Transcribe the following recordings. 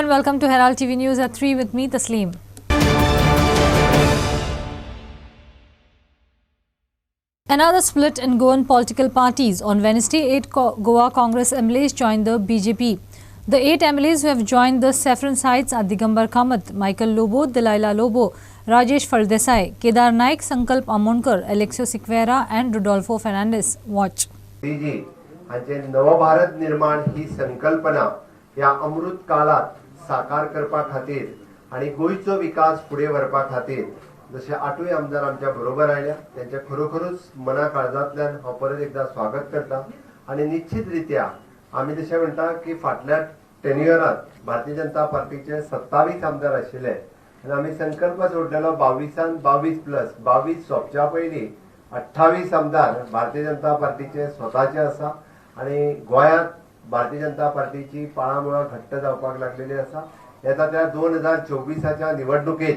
and welcome to Herald TV News at 3 with me, Tasleem. Another split in Goan political parties. On Wednesday, 8 Goa Congress MLAs joined the BJP. The 8 MLAs who have joined the saffron sides are Digambar Kamath, Michael Lobo, Delilah Lobo, Rajesh Faldesai, Kedar Naik, Sankalp Amonkar, Alexio Siqueira and Rodolfo Fernandez. Watch. नवभारत निर्माण ही संकल्पना या अमृत काळात साकार करपा खातीर आणि गोयचो विकास पुढे व्हरपा खातीर जसे आठवे आमदार आमच्या बरोबर आयल्या त्यांच्या खरोखरच मना काळजांतल्यान हांव परत एकदा स्वागत करता आणि निश्चितरित्या आम्ही जसे म्हणटा की फाटल्या टेन्युअरात भारतीय जनता पार्टीचे 27 आमदार आशिल्ले आणि आम्ही संकल्प सोडलेलो 22 प्लस 22 सोंपच्या पयलीं 28 आमदार भारतीय जनता पार्टीचे स्वताचे आसा आणि गोंयांत भारतीय जनता पार्टीची पाळामुळा घट्ट जावपाक लागलेली आसा. येता त्या 2024च्या निवडणुकेत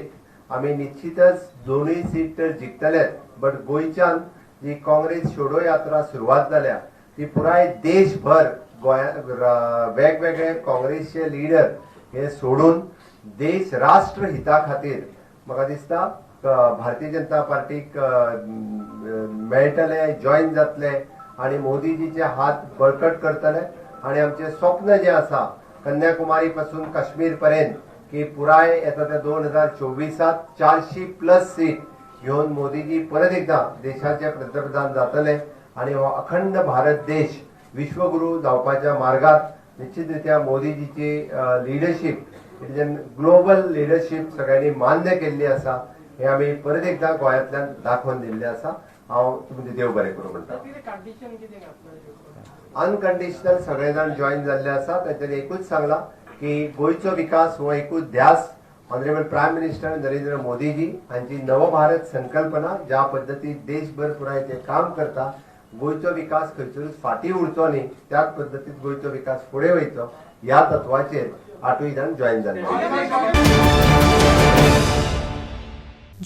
आम्ही निश्चितच दोनूय सीट तर जिखतलेच, बट गोंयच्यान जी काँग्रेस छोडो यात्रा सुरवात जाल्या ती पुराय देशभर वेगवेगळे काँग्रेसचे लीडर हे सोडून देश राष्ट्र हिता खातीर म्हाका दिसता भारतीय जनता पार्टीक मेळटले, जॉईन जातले आणि मोदीजीचे हात बळकट करतले आणि आमचे स्वप्न जे आसा कन्याकुमारी पासून काश्मीर पर्यंत की पुराय येता त्या 2024 400 प्लस सीट घेऊन मोदीजी परत एकदा देशाचे पंतप्रधान जातले आणि हो अखंड भारत देश विश्वगुरू जावपाच्या मार्गात निश्चितरित्या मोदीजीची लीडरशिप ग्लोबल लीडरशिप सगळ्यांनी मान्य केल्ली आसा. हे आम्ही परत एकदा गोंयांतल्यान दाखवून दिल्ले आसा. हांव तुमचे देव बरें करूं म्हणटा. अनकंडिशनल सगळे जाण जॉईन जाल्ले आसा. तांच्यानी एकूच सांगला की गोंयचो विकास हो एकूच ध्यास honourable prime minister Narendra Modiji हांची नवभारत संकल्पना ज्या पद्दतीन देशभर पुराय ते काम करता. गोंयचो विकास खंयसरूच फाटी उरचो न्ही, त्याच पद्दतीन गोंयचो विकास फुडें वयचो ह्या तत्वाचेर 8 जाण जॉईन जाल्ले.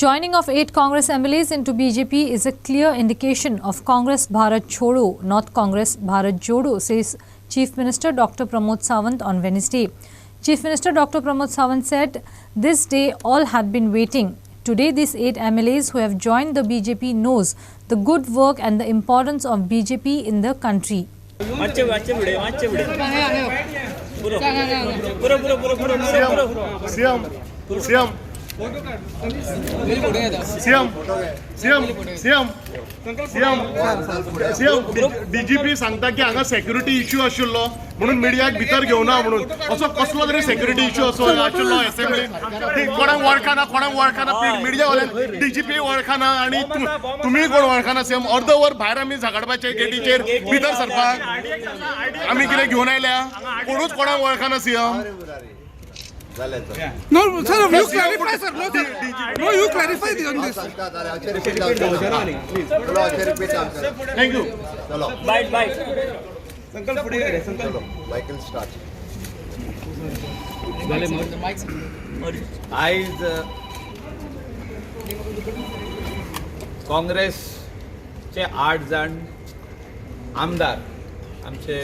Joining of 8 Congress MLAs into BJP is a clear indication of Congress Bharat Chodo, not Congress Bharat Jodo, says Chief Minister Dr. Pramod Sawant on Wednesday. Chief Minister Dr. Pramod Sawant said this day all had been waiting. Today these 8 MLAs who have joined the BJP knows the good work and the importance of BJP in the country. DGP सांगता की हांगा security issue आशिल्लो म्हणून मिडियाक भितर घेवना म्हणून असो कसलो तरी सेक्युरिटी इश्यू आशिल्लो असेंब्लीन कोणाक वळखना मिडिया वाल्यान डीजीपी वळखना आणि तुम्ही कोण वळखना सीएम. अर्द वर भायर आमी झगडपाचे गेटीचेर भितर सरपाक आमी कितें घेवन आयल्या कोणूच कोणाक वळखना CM. No, sir, you clarify, sir. No, sir. No, you clarify on this. Thank you. Bye. Michael start. आयज काँग्रेसचे 8 जाण आमदार आमचे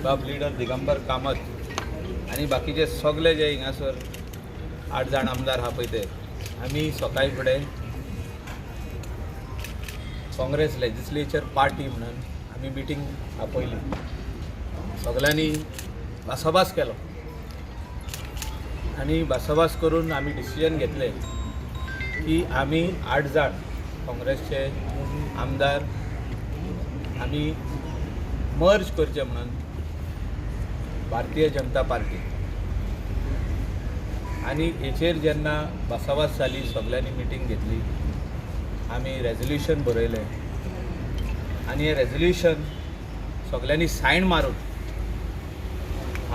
टॉप लीडर दिगंबर कामत आणि बाकीचे सगळे जे हिंगासर 8 जाण आमदार हा पळय ते आमी सकाळी फुडें काँग्रेस लेजिस्लेचर पार्टी म्हणून आमी मिटींग आपयली. सगळ्यांनी भासाभास केलो आणि भासाभास करून आमी डिसिजन घेतले की आमी 8 जाण काँग्रेसचे आमदार आमी मर्ज करचे म्हणून भारतीय जनता पार्टी आणि हेचेर जेन्ना भासाभास जाली सगळ्यांनी मिटींग घेतली आमी रेजोल्युशन बरयलें आणि हे रेजोल्युशन सगळ्यांनी सायन मारून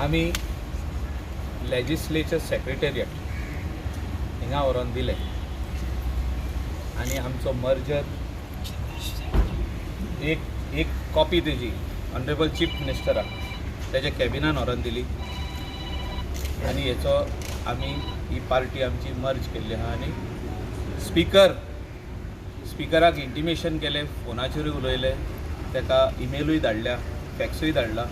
आमी लेजिस्लेचर सेक्रेटेरिएट हिंगा व्हरोन दिलें आणि आमचो मर्जर एक कॉपी तेजी ऑनरेबल चीफ मिनिस्टराक त्याच्या कॅबिनान व्हरोन दिली आणि हेचो आमी ही पार्टी आमची मर्ज केल्ली आहा आणि स्पिकराक इंटिमेशन केलें, फोनाचेरूय उलयलें, ताका इमेलूय धाडल्या, फॅक्सूय धाडला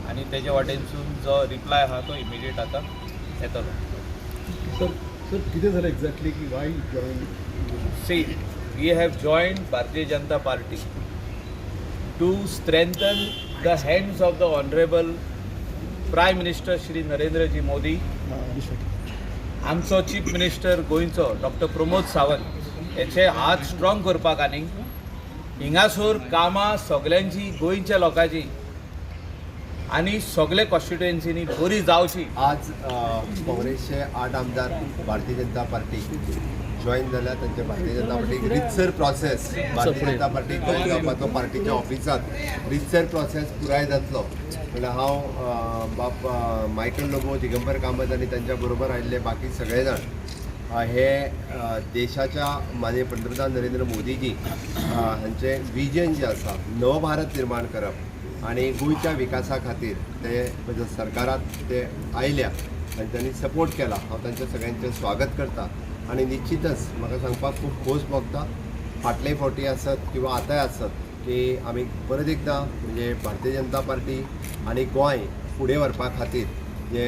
आणि तेजे वाटेनसून जो रिप्लाय आहा तो इमिडिएट आतां येतलो. सर कितें जालें एक्झॅक्टली की Y join? See, we have joined Bharatiya Janata Party to strengthen the hands of the Honorable Prime Minister Shri Narendraji Modi. आमचो चीफ मिनिस्टर गोंयचो डॉक्टर प्रमोद सावंत याचे हात स्ट्रॉंग करपाक आनी हिंगासोर कामां सगल्यांची गोंयच्या लोकांची आनी सगळे कॉन्स्टिट्युएन्सीनी बरी जावची. आज काँग्रेसचे 8 आमदार भारतीय जनता पार्टी जॉईन जाल्यात. तांचे भारतीय जनता पार्टीक रितसर process Bharatiya Janata party join जावपाचो पार्टीच्या ऑफिसांत रितसर प्रोसेस पुराय जातलो. म्हणल्यार हांव बाप मायकल लोबो, दिगंबर कामत आनी तांच्या बरोबर आयिल्ले बाकी सगळे जाण हे देशाच्या माननीय पंतप्रधान नरेंद्र मोदीजी हांचे विजन जे आसा नव भारत निर्माण करप आनी गोंयच्या विकासा खातीर ते सरकारात ते आयल्या आनी तांणी सपोर्ट केला. हांव तांचे सगळ्यांचें स्वागत करता आनी निश्चितच म्हाका सांगपाक खूब खोस भोगता. फाटले फावटी आसत किंवा आतांय आसत की आमी परत एकदां म्हणजे भारतीय जनता पार्टी आनी गोंय फुडें व्हरपा खातीर जे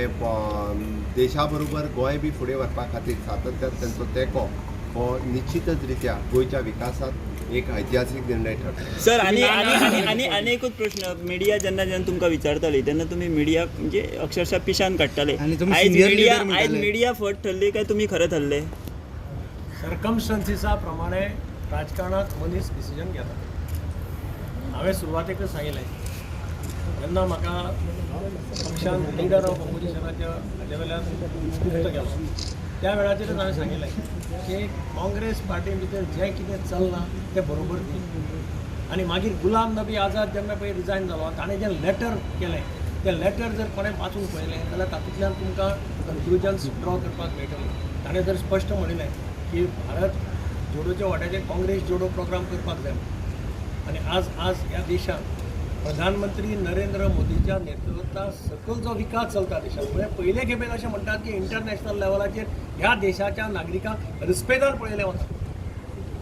देशा बरोबर गोंय बी फुडें व्हरपा खातीर सातत्यान तांचो तेंको हो निश्चितच रित्या गोंयच्या विकासात एक ऐतिहासीक निर्णय ठरता. सर आणि एकूच प्रश्न, मिडिया जेन्ना तुमकां विचारताली तेन्ना तुमी मिडिया म्हणजे अक्षरशः पिशान काडटाले. आयज मिडिया फट ठरली काय तुमी खरें ठरले? सर्कमस्टन्सीसा प्रमाणे राजकारणात मनीस डिसिजन घेता. हांवें सुरवातेकच सांगिल्लें जेन्ना म्हाका पक्षान लिडर ऑफ ऑपोजिशनाच्या हाजे वयल्यान मुक्त केलो त्या वेळाचेरच हांवें सांगिल्लें की काँग्रेस पार्टी भितर जें कितें चलना तें बरोबर न्ही. आनी मागीर गुलाम नबी आझाद जेन्ना पळय रिजायन जालो ताणें जें लेटर केलें तें लेटर जर कोणें वाचून पळयलें जाल्यार तातूंतल्यान तुमकां कन्क्लुजन्स ड्रॉ करपाक मेळटलें. ताणें जर स्पश्ट म्हणिल्लें की भारत जोडोच्या वाट्याचेर काँग्रेस जोडो प्रोग्राम करपाक जाय. आनी आज ह्या देशांत प्रधानमंत्री नरेंद्र मोदीच्या नेतृत्वा सकल जो विकास चलता देशात म्हणजे पयले खेपेन अशें म्हणटात की इंटरनॅशनल लेवलाचेर ह्या देशाच्या नागरिकांक रिस्पेदान पळयलें वता.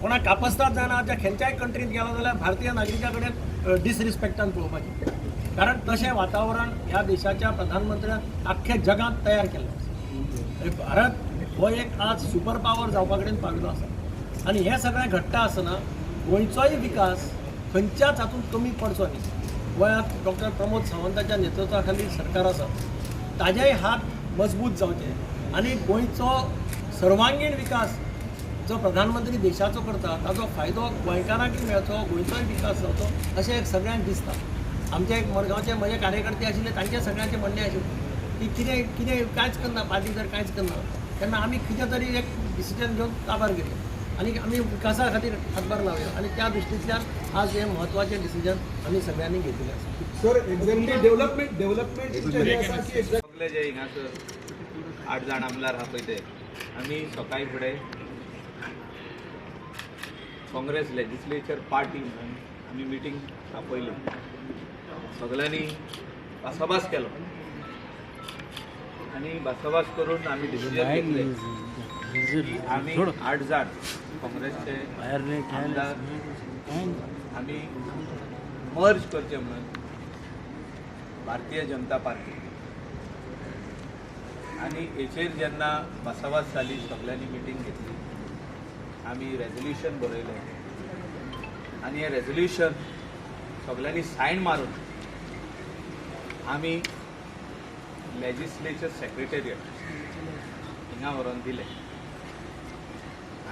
कोणाक कापस्ताद जायना त्या खंयच्याय कंट्रींत गेलो जाल्यार भारतीय नागरिका कडेन डिसरिस्पेक्टान पळोवपाचें. कारण तशें वातावरण ह्या देशाच्या प्रधानमंत्र्यान आख्ख्या जगांत तयार केलें. भारत हो एक आज सुपर पावर जावपा कडेन पाविल्लो आसा आनी हें सगळें घडटा आसतना गोंयचोय विकास खंयच्याच हातूंत कमी पडचो न्ही. गोंयांत डॉक्टर प्रमोद सावंताच्या नेतृत्वा खाली सरकार आसा ताजेय हात मजबूत जावचे आनी गोंयचो सर्वांगीण विकास जो प्रधानमंत्री देशाचो करता ताजो फायदो गोंयकारांकय मेळचो, गोंयचोय विकास जावचो अशें एक सगळ्यांक दिसता. आमचे एक मडगांवचे म्हजे कार्यकर्ते आशिल्ले तांचे सगळ्यांचे म्हणणें आशिल्लें की कितें कांयच करना, पार्टी जर कांयच करना तेन्ना आमी कितें तरी एक डिसिजन घेवन काबार केलें आनी आमी विकासा खातीर हातभार लावया आनी त्या दृश्टींतल्यान आज हे म्हत्वाचें डिसिजन आमी सगळ्यांनी घेतिल्लें आसा. सर एक्झॅक्टली डेव्हलपमेंट सगळे जे हिंगासर 8 जाण आमदार आहा पळय ते आमी सकाळी फुडें काँग्रेस लेजिस्लेचर पार्टी म्हणून आमी मिटींग आपयली. सगळ्यांनी भासाभास केलो आनी भासाभास करून आमी डिसिजन घेतलें की आमी 8 जाण काँग्रेसचे आमदार आमी मर्ज करचे म्हणून भारतीय जनता पार्टी. आनी हेचेर जेन्ना भासाभास जाली सगळ्यांनी मिटींग घेतली आमी रेजोल्युशन बरयलें आनी हें रेजोल्युशन सगळ्यांनी सायन मारून आमी लेजिस्लेचर सेक्रेटेरियट हिंगा व्हरोन दिलें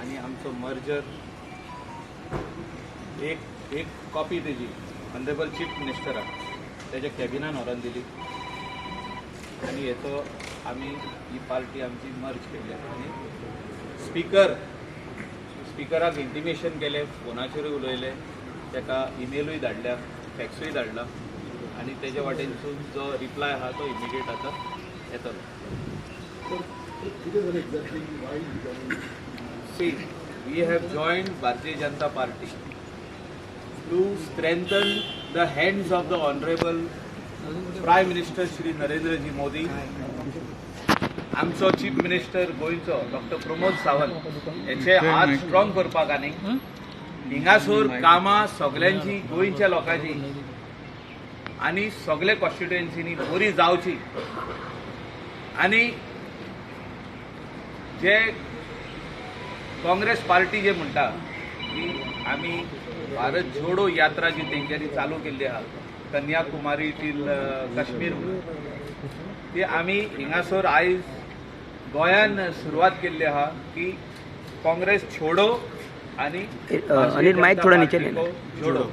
आनी आमचो मर्जर एक कॉपी तेजी ऑनरेबल चीफ मिनिस्टराक तेज्या कॅबिनान व्हरोन दिली आनी हेचो आमी ही पार्टी आमची मर्ज केली आनी स्पिकराक इंटिमेशन केलें, फोनाचेरूय उलयलें, ताका इमेलूय धाडल्या, फॅक्सूय धाडला आनी तेजे वाटेनसून जो रिप्लाय आहा तो इमिडिएट आतां येतलो. See, we have joined Bharatiya Janata Party to strengthen the hands of the Honorable Prime Minister Shri Narendraji Modi. आमचो चीफ मिनिस्टर गोंयचो डॉक्टर प्रमोद सावंत याचे हात स्ट्रॉंग करपाक आनी हिंगासोर कामां सगल्यांची गोंयच्या लोकांची आनी सगळे कॉन्स्टिट्युएन्सीनी बरी जावची आनी जे काँग्रेस पार्टी जे म्हणटा की आमी भारत जोडो यात्रा जी तेंच्यांनी चालू केल्ली आहा कन्याकुमारी टील काश्मीर म्हणून ती आमी हिंगासर आयज गोंयान सुरवात केल्ली आहा की काँग्रेस छोडो आणि अनिल माईक थोडा नीचे लेना जोडो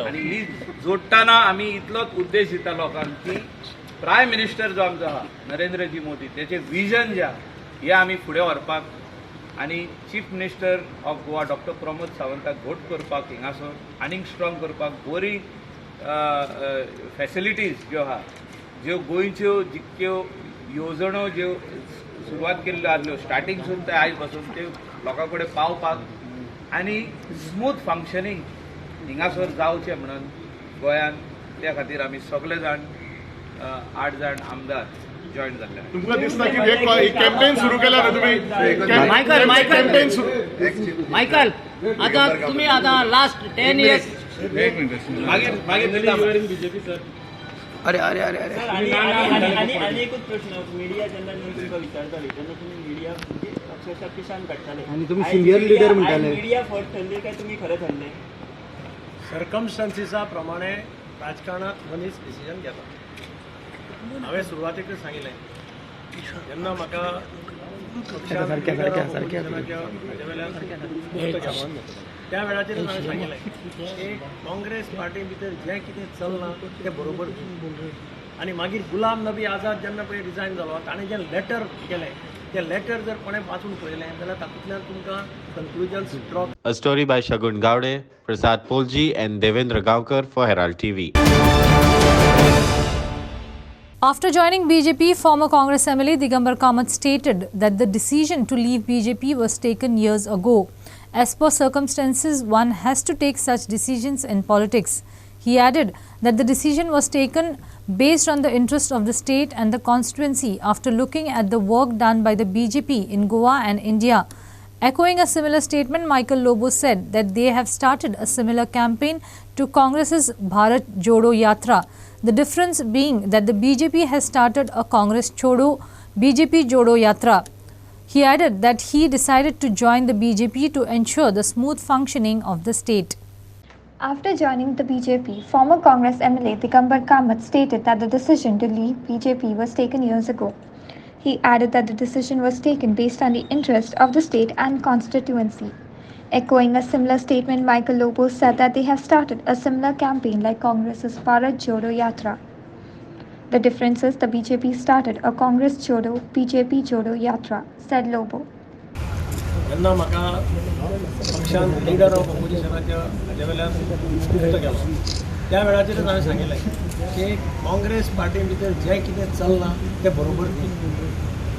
आणि ही जोडटाना आमी इतलोच उद्देश दिता लोकांक की प्रायम मिनिस्टर जो आमचो आहा नरेंद्रजी मोदी त्याचे विजन जे आहा हे आमी फुडें व्हरपाक आणि chief minister of Goa doctor Pramod सावंताक घोट करपाक हिंगासर आनीक स्ट्रॉंग करपाक बरी फॅसिलिटीज ज्यो आहा ज्यो गोंयच्यो जितक्यो येवजण्यो ज्यो सुरवात केल्ल्यो आसल्यो स्टार्टिंगसून ते आयज पासून त्यो लोकां कडेन पावपाक आनी स्मूथ फंक्शनींग हिंगासर जावचें म्हणून गोंयान त्या खातीर आमी सगळे जाण 8 जाण आमदार जॉईन जाल्ले. तुमकां दिसता की एक कॅम्पेन सुरू केला ना तुम्ही मायकल आता तुम्ही आता लास्ट 10 इयर्स मागीर दिता बीजेपी सर अरे अरे अरे अरे आणि एकूच प्रश्न मीडिया जेन्ना तुमकां विचारताली तेन्ना तुमी मीडिया म्हणजे अक्षरशः पिशान काडटाले आणि तुम्ही सिनियर लीडर म्हणटाले मीडिया फट ठरली काय तुम्ही खरं ठरले सर्कमस्टन्सिसा प्रमाणे राजकारणात मनीस डिसिजन घेता. हांवें सुरवातेकच सांगिल्लें जेन्ना म्हाका त्या वेळाचेर हांवें सांगिल्लें की काँग्रेस पार्टी भितर जें कितें चलना तें बरोबर आनी मागीर गुलाम नबी आझाद जेन्ना पळय रिजायन जालो ताणें जें लेटर केलें तें लेटर जर कोणें वाचून पळयलें जाल्यार तातूंतल्यान तुमकां conclusions draw. A story by Shagun Gowde, Prasad Polji and Devendra Gaonkar for Herald TV. After joining BJP, former Congress MLA Digambar Kamath stated that the decision to leave BJP was taken years ago. As per circumstances, one has to take such decisions in politics. He added that the decision was taken based on the interest of the state and the constituency after looking at the work done by the BJP in Goa and India. Echoing a similar statement, Michael Lobo said that they have started a similar campaign to Congress's Bharat Jodo Yatra. The difference being that the BJP has started a Congress Chodo BJP Jodo Yatra. He added that he decided to join the BJP to ensure the smooth functioning of the state. After joining the BJP, former Congress MLA Digambar Kamath stated that the decision to leave BJP was taken years ago. He added that the decision was taken based on the interest of the state and constituency. Echoing a similar statement, Michael Lobo said that they have started a similar campaign like Congress's Bharat Jodo Yatra. The difference is the BJP started a Congress Chodo BJP Jodo Yatra, said Lobo. जेन्ना म्हाका पक्षान leader of ऑपोजिशनाच्या हाजे वेल्यान मुक्त केलो त्या वेळाचेरच हांवें सांगिल्लें की काँग्रेस पार्टी भितर जें कितें चलना तें बरोबर न्ही.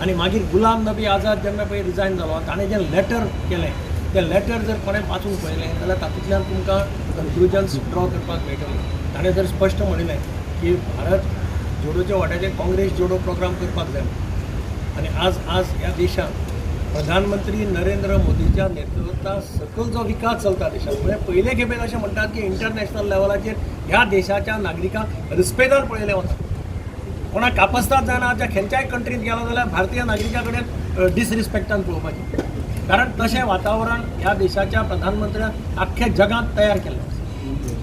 आनी मागीर गुलाम नबी आझाद जेन्ना पळय रिजायन जालो ताणें जें लेटर केलें तें लेटर जर कोणें वाचून पळयलें जाल्यार तातूंतल्यान तुमकां कन्क्लुजन्स ड्रॉ करपाक मेळटलें. ताणें जर स्पश्ट म्हणिल्लें की भारत जोडोच्या वाट्याचेर काँग्रेस जोडो प्रोग्राम करपाक जाय आनी आज ह्या देशांत प्रधानमंत्री नरेंद्र मोदीच्या नेतृत्वा सकल जो विकास चलता देशात म्हणजे पहिले खेपेक अशें म्हणटात की इंटरनॅशनल लेवलाचेर ह्या देशाच्या नागरिकांक रिस्पेदान पळयलें वता. कोणाक कापस्ताद जायना ज्या खंयच्याय कंट्रींत गेलो जाल्यार भारतीय नागरिका कडेन डिसरिस्पेक्टान पळोवपाचें कारण तशें वातावरण ह्या देशाच्या प्रधानमंत्र्यान आख्ख्या जगांत तयार केल्लें आसा.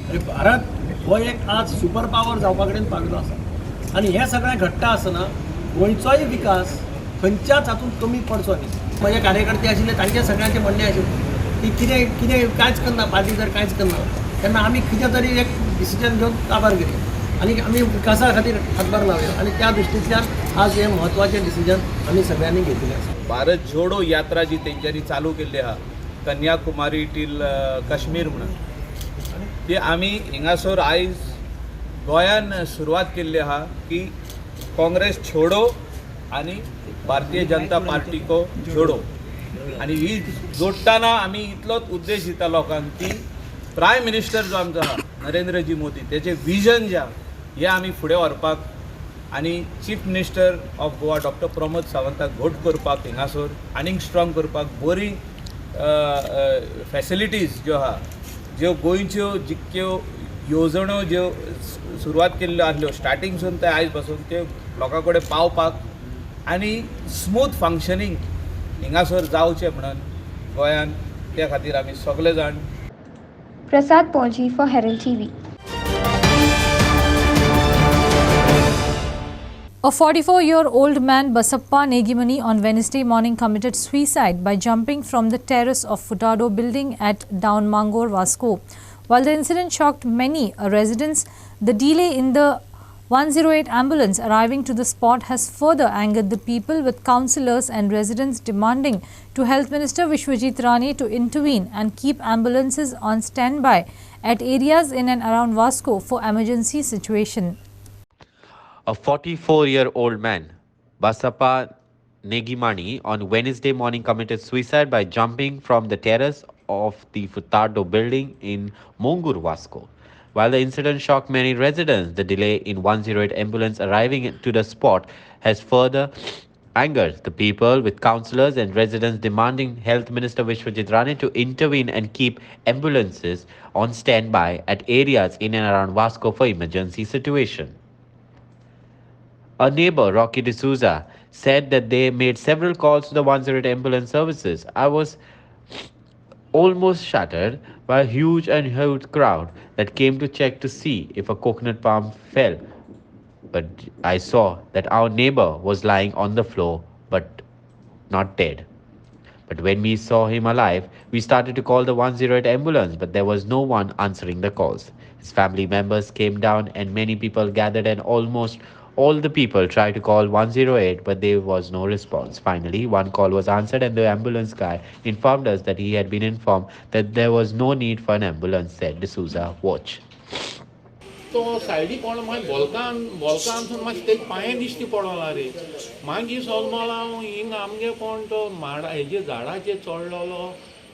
आनी भारत हो एक आज सुपर पावर जावपा कडेन पाविल्लो आसा आनी हें सगळें घडटा आसतना गोंयचोय विकास खंयच्याच हातूंत कमी पडचो न्ही. म्हजे कार्यकर्ते आशिल्ले तांचे सगळ्यांचे म्हणणें आशिल्लें की कितें कांयच करना पार्टी जर कांयच करना तेन्ना आमी कितें तरी एक डिसिजन घेवन काबार केली आनी आमी विकासा खातीर हातभार लावया आनी त्या दृश्टींतल्यान आज हें म्हत्वाचें डिसिजन आमी सगळ्यांनी घेतलें आसा. भारत जोडो यात्रा जी तेंच्यांनी चालू केल्ली आहा कन्याकुमारी टील काश्मीर म्हणून ती आमी हिंगासर आयज गोंयान सुरवात केल्ली आहा की काँग्रेस छोडो आणि भारतीय जनता पार्टी को जोडो आणि ही जोडटाना आमी इतलोच उद्देश दिता लोकांक की प्रायम मिनिस्टर जो आमचो आहा नरेंद्रजी मोदी त्याचे विजन जे आहा हे आमी फुडें व्हरपाक आनी chief minister of Goa doctor Pramod सावंताक घोट करपाक हिंगासर आनीक स्ट्रॉंग करपाक बरी फॅसिलिटीज ज्यो आहा ज्यो गोंयच्यो जितक्यो येवजण्यो ज्यो सुरवात केल्ल्यो आसल्यो स्टार्टिंगसून ते आयज पासून त्यो लोकां कडेन पावपाक आनी स्मूथ फंक्शनींग हिंगासर जावचें म्हणून गोंयान त्या खातीर आमी सगळे जाण Prasad Polji for Herald TV. A 44-year-old man, Basappa Negimani, on Wednesday morning committed suicide by jumping from the terrace of Futado building at Down Mangor, Vasco. While the incident shocked many residents, the delay in the 108 ambulance arriving to the spot has further angered the people, with councillors and residents demanding to Health Minister Vishwajit Rane to intervene and keep ambulances on standby at areas in and around Vasco for emergency situation. A 44-year-old man, Basappa Negimani, on Wednesday morning committed suicide by jumping from the terrace of the Futado building in Mongur, Vasco. While the incident shocked many residents, the delay in 108 ambulance arriving to the spot has further angered the people, with councillors and residents demanding Health Minister Vishwajit Rane to intervene and keep ambulances on standby at areas in and around Vasco for emergency situation. A neighbor, Rocky D'Souza, said that they made several calls to the 108 ambulance services. I was almost shattered by a huge crowd that came to check to see if a coconut palm fell. But I saw that our neighbor was lying on the floor, but not dead. But when we saw him alive, we started to call the 108 ambulance, but there was no one answering the calls. His family members came down and many people gathered, and almost all the people tried to call 108, but there was no response. Finally, one call was answered and the ambulance guy informed us that he had been informed that there was no need for an ambulance, said D'Souza. Watch. तो सायडी कोण मागीर बोलकान मातशें तेजे पांये दिश्टी पडला रे मागीर सोलमोला हांव हिंग आमगे कोण तो माडा हेजे झाडाचेर चडलोलो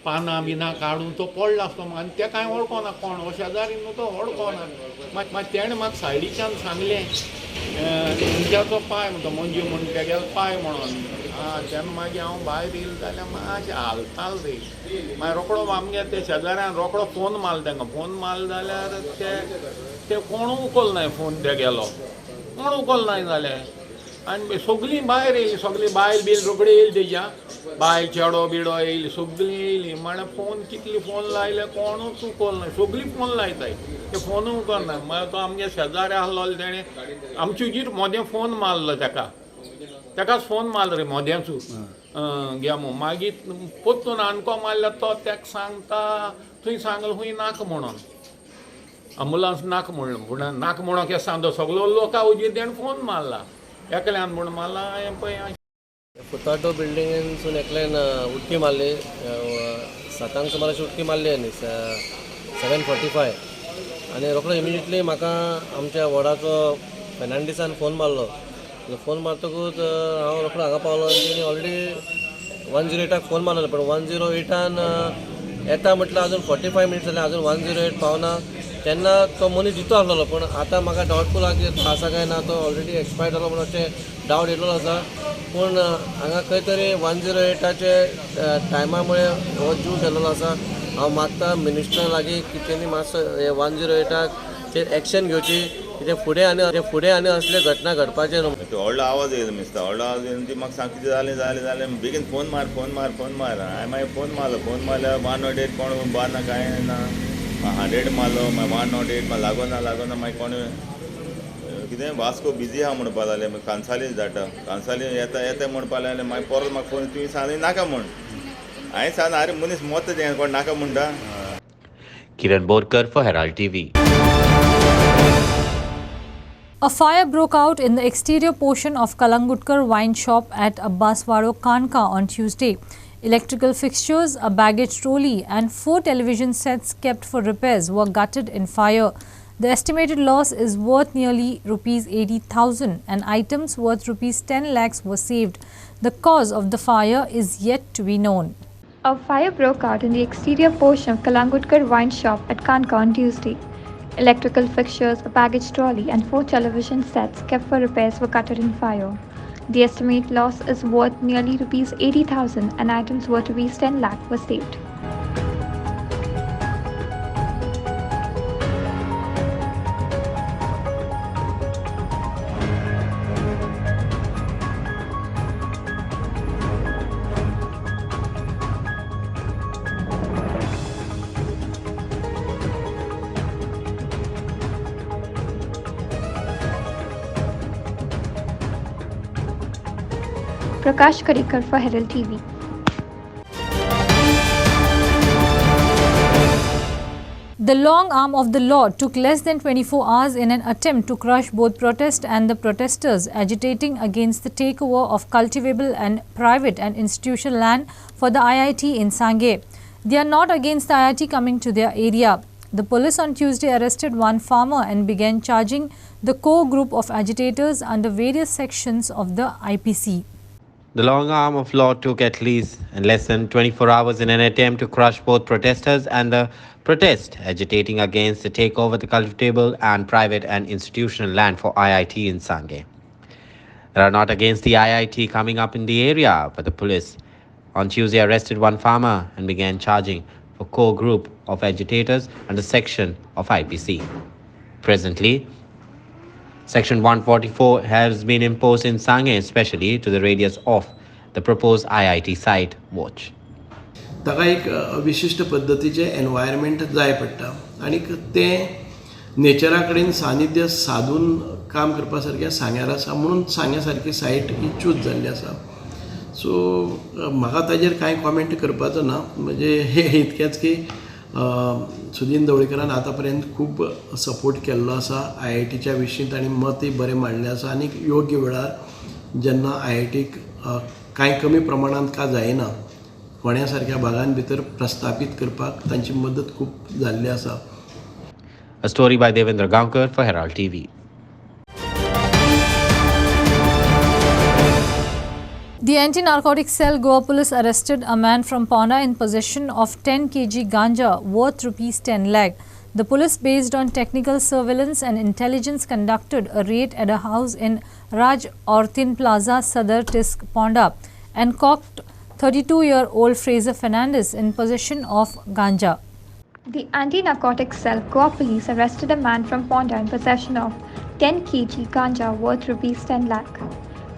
पानां बिनां काडून तो पडलो आसतो आनी तें कांय वळखोना कोण हो शेजारी न्हू तो वळखोना मागीर तेणें म्हाका सायडीच्यान सांगलें मनशाचो पांय म्हणटा मंजू म्हण तेगेलो पांय म्हणोन तेन्ना मागीर हांव भायर येयलो जाल्यार मातशें हालताल रे मागीर रोखडो आमगे ते शेजाऱ्यान रोखडो फोन मारलो तांकां फोन मारलो जाल्यार ते कोण उखलनाय फोन तेगेलो कोण उखलनाय जालें आनी सगळीं भायर येयलीं सगळीं बायल बील रोखडी येयली तेज्या बायल चेडो बिडो येयली सगळीं येयलीं म्हळ्यार फोन कितले फोन लायले कोणूच उखलनाय सगळीं फोन लायताय ते फोन उखलनाय म्हळ्यार तो आमगे शेजारी आसलो तेणें आमचेर मोदें फोन मारलो तेकाच फोन मारलो रे मोद्याचो घे म्हणून मागीर पोत्तून आनको मारल्यार तो तेका सांगता थंय सांगलो खूंय नाका म्हणून अँबुलन्स नाका म्हणलो पूण नाका म्हणून केस सांगतो सगळो लोका उजीर तेणें फोन मारला एकल्यान म्हूण मारला हें पळय फुताटो बिल्डिंगेसून एकल्यान उडकी मारली 7 सुमार अशी उडकी मारली आनी 7:45 आनी रोखडो इमिजिएटली म्हाका आमच्या वॉर्डाचो फेर्नांडीसान फोन मारलो फोन मारतकूच हांव रोखडो हांगा पावलो आनी तेणी ऑलरेडी 108 फोन मारलो पण 108 येता म्हटल्यार अजून 45 मिनिट्स जाले अजून 108 पावना तेन्ना तो मनीस जितो आसलेलो पण आतां म्हाका डावटफूल आसा की तो आसा काय ना तो ऑलरेडी एक्सपायर जालो म्हणून अशें डावट येयल्लो आसा पूण हांगा खंय तरी 108चे टायमा मुळे हो जीव गेल्लो आसा हांव मागता मिनिस्टरा लागीं की तेणी मातसो हे 108चेर एक्शन घेवची कित्याक फुडें आनी असले घटना घडपाचे न्हू व्हडलो आवाज येयलो मिस्ता व्हडलो आवाज येवन ती म्हाका सांगता जालें बेगीन फोन मार हांवें मागीर फोन मारल्यार 108 कोण बारना कांय ना 100 मारलो मागीर 108 लागोना मागीर कोण कितें वास्को बिजी आहा म्हणपा लागलें मागीर कांसाली धाडटा कांसाली येता म्हणपा लागलें मागीर परत म्हाका फोन तुवें सांगलें नाका म्हूण हांवें सांगलें आरे मनीस मोत तें कोण नाका म्हणटा Kiran Borkar for Herald TV. A fire broke out in the exterior portion of Kalangutkar wine shop at Abbaswado, Kanka on Tuesday. Electrical fixtures, a baggage trolley and 4 television sets kept for repairs were gutted in fire. The estimated loss is worth nearly rupees 80,000 and items worth rupees 10 lakhs were saved. The cause of the fire is yet to be known. A fire broke out in the exterior portion of Kalangutkar wine shop at Kanka on Tuesday. Electrical fixtures, a baggage trolley and 4 television sets kept for repairs were gutted in fire. The estimated loss is worth nearly rupees 80,000 and items worth rupees 10 lakh were saved. Prakash Karikar for Herald TV. The long arm of the law took less than 24 hours in an attempt to crush both protest and the protesters agitating against the takeover of cultivable and private and institutional land for the IIT in Sangay. They are not against the IIT coming to their area. The police on Tuesday arrested one farmer and began charging the core group of agitators under various sections of the IPC. The long arm of law took at least less than 24 hours in an attempt to crush both protesters and the protest agitating against the takeover of the cultivable and private and institutional land for IIT in Sangay. They are not against the IIT coming up in the area, but the police on Tuesday arrested one farmer and began charging for core group of agitators under section of IPC. Presently, Section 144 has been imposed in Sangay, especially to the radius of the proposed IIT site. Watch. ताका एक विशिष्ट पद्धतीचे environment जाय पडटा आणि ते नेचरा कडेन सानिध्य साधून काम करपा सारकें सांग्यार आसा म्हणून सांग्या सारकी सायट ही चूज जाल्ली आसा. सो म्हाका ताजेर कांय कॉमेंट करपाचो ना, म्हणजे हे इतकेंच की सुदीन ढवळीकरान आतां पर्यंत खूब सपोर्ट केल्लो आसा IITच्या विशीं, तांणी मतय बरें मांडलें आसा आनी योग्य वेळार जेन्ना IITक कांय कमी प्रमाणांत का जायना फोंड्या सारक्या भागां भितर प्रस्थापीत करपाक तांची मदत खूब जाल्ली आसा. A story by Devendra Gaonkar for Herald TV. The anti-narcotic cell Goa police arrested a man from Ponda in possession of 10 kg ganja worth rupees 10 lakh. The police, based on technical surveillance and intelligence, conducted a raid at a house in Raj Ortin Plaza, Sadar Tisk, Ponda, and caught 32-year-old Fraser Fernandez in possession of ganja. The anti-narcotics cell Goa police arrested a man from Ponda in possession of 10 kg ganja worth rupees 10 lakh.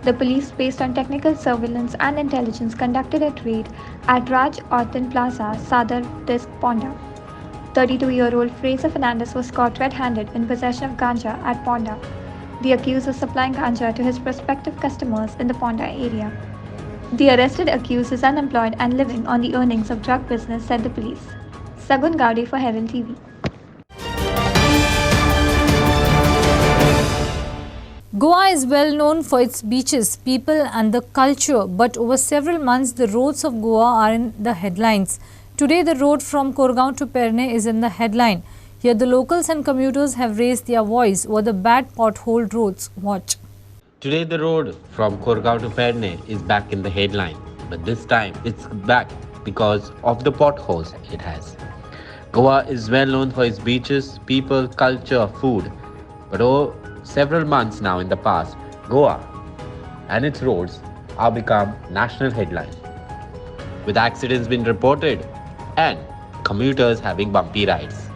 The police, based on technical surveillance and intelligence, conducted a raid at Raj Ortin Plaza, Sadar Tisk, Ponda. 32-year-old Fraser Fernandez was caught red-handed in possession of ganja at Ponda. The accused was supplying ganja to his prospective customers in the Ponda area. The arrested accused is unemployed and living on the earnings of drug business, said the police. Sagun Gaudi for Herald TV. Goa is well known for its beaches, people and the culture, but over several months the roads of Goa are in the headlines. Today the road from Korgaon to Perne is in the headline. Here the locals and commuters have raised their voice over the bad potholed roads. Watch. Today the road from Korgaon to Perne is back in the headline, but this time it's back because of the potholes it has. Goa is well known for its beaches, people, culture, food, but several months now in the past, Goa and its roads are become national headlines, with accidents being reported and commuters having bumpy rides.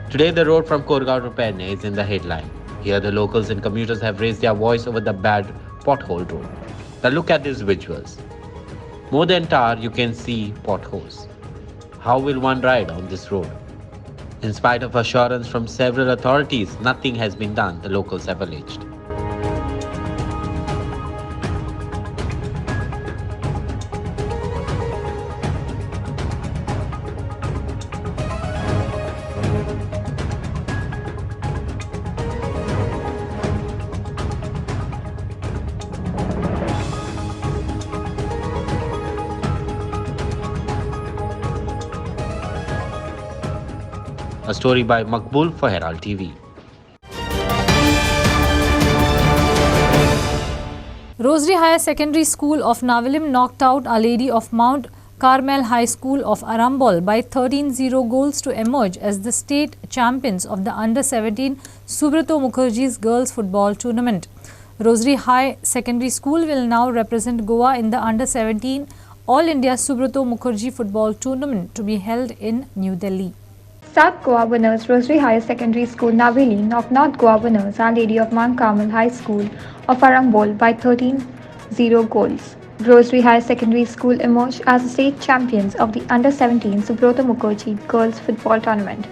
Today the road from Korgaon to Perne is in the headline. Here the locals and commuters have raised their voice over the bad potholed road. Now look at these visuals. More than tar you can see potholes. How will one ride on this road? In spite of assurance from several authorities, nothing has been done, the locals have alleged. A story by Makbul for Herald TV. Rosary Higher Secondary School of Navilim knocked out Our Lady of Mount Carmel High School of Arambol by 13-0 goals to emerge as the state champions of the Under-17 Subrato Mukherjee's Girls Football Tournament. Rosary High Secondary School will now represent Goa in the Under-17 All India Subrato Mukherjee Football Tournament to be held in New Delhi. South Goa winners Rosary Higher Secondary School Navili knocked North Goa winners Our Lady of Mount Carmel High School of Arambol by 13-0 goals. Rosary Higher Secondary School emerged as the state champions of the Under-17 Subrata Mukherjee Girls Football Tournament.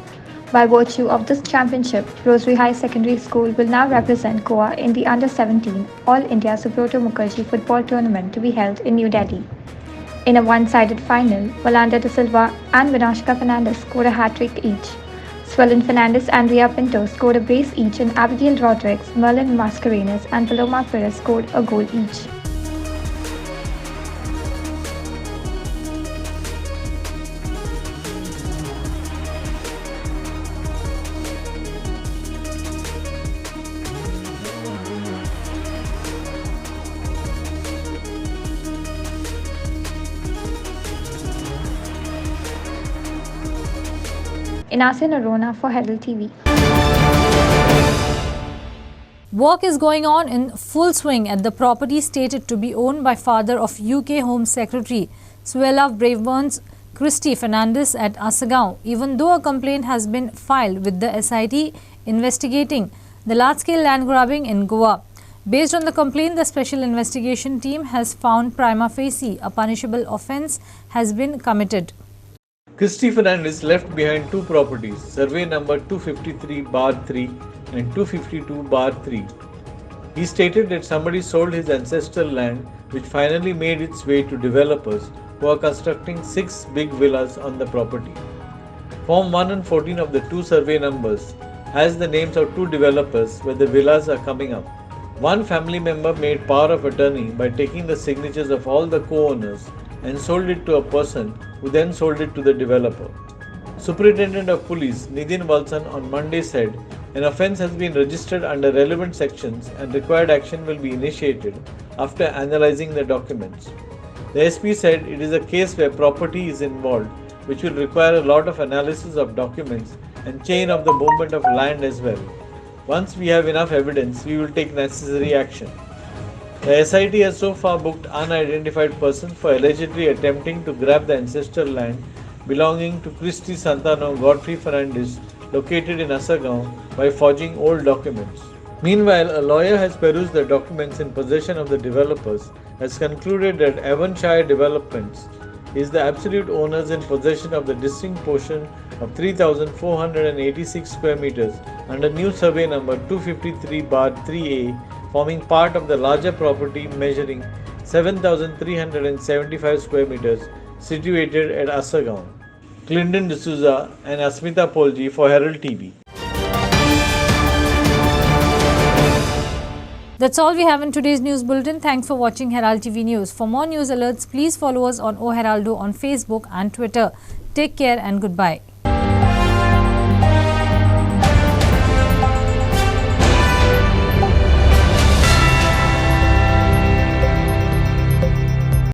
By virtue of this championship, Rosary High Secondary School will now represent Goa in the Under-17 All India Subroto Mukherjee Football Tournament to be held in New Delhi. In a one-sided final, Valanda de Silva and Vinashka Fernandez scored a hat-trick each. Swellen Fernandez and Ria Pinto scored a brace each, and Abigail Rodriguez, Merlin Mascarenas and Paloma Perez scored a goal each. Inasin Arona for Herald TV. Work is going on in full swing at the property stated to be owned by father of UK Home Secretary Suella Braverne's Christy Fernandez at Asagaon, even though a complaint has been filed with the SIT investigating the large-scale land grabbing in Goa. Based on the complaint, the special investigation team has found prima facie a punishable offence has been committed. Christy Fernandez left behind two properties, survey number 253/3 and 252/3. He stated that somebody sold his ancestral land, which finally made its way to developers who are constructing 6 big villas on the property. Form 1 and 14 of the two survey numbers has the names of two developers where the villas are coming up. One family member made power of attorney by taking the signatures of all the co-owners and sold it to a person who then sold it to the developer. Superintendent of Police Nidhin Valsan on Monday said an offence has been registered under relevant sections and required action will be initiated after analysing the documents. The SP said it is a case where property is involved, which will require a lot of analysis of documents and chain of the movement of land as well. Once we have enough evidence, we will take necessary action. The SIT has so far booked unidentified persons for allegedly attempting to grab the ancestral land belonging to Christy Santano Godfrey Fernandez located in Asagaon by forging old documents. Meanwhile, a lawyer has perused the documents in possession of the developers, has concluded that Avonshire Developments is the absolute owners in possession of the distinct portion of 3,486 square meters under new survey number 253/3A, forming part of the larger property measuring 7,375 square meters situated at Asagaon. Clinton D'Souza and Asmita Polji for Herald TV. That's all we have in today's news bulletin. Thanks for watching Herald TV News. For more news alerts, please follow us on O Heraldo on Facebook and Twitter. Take care and goodbye.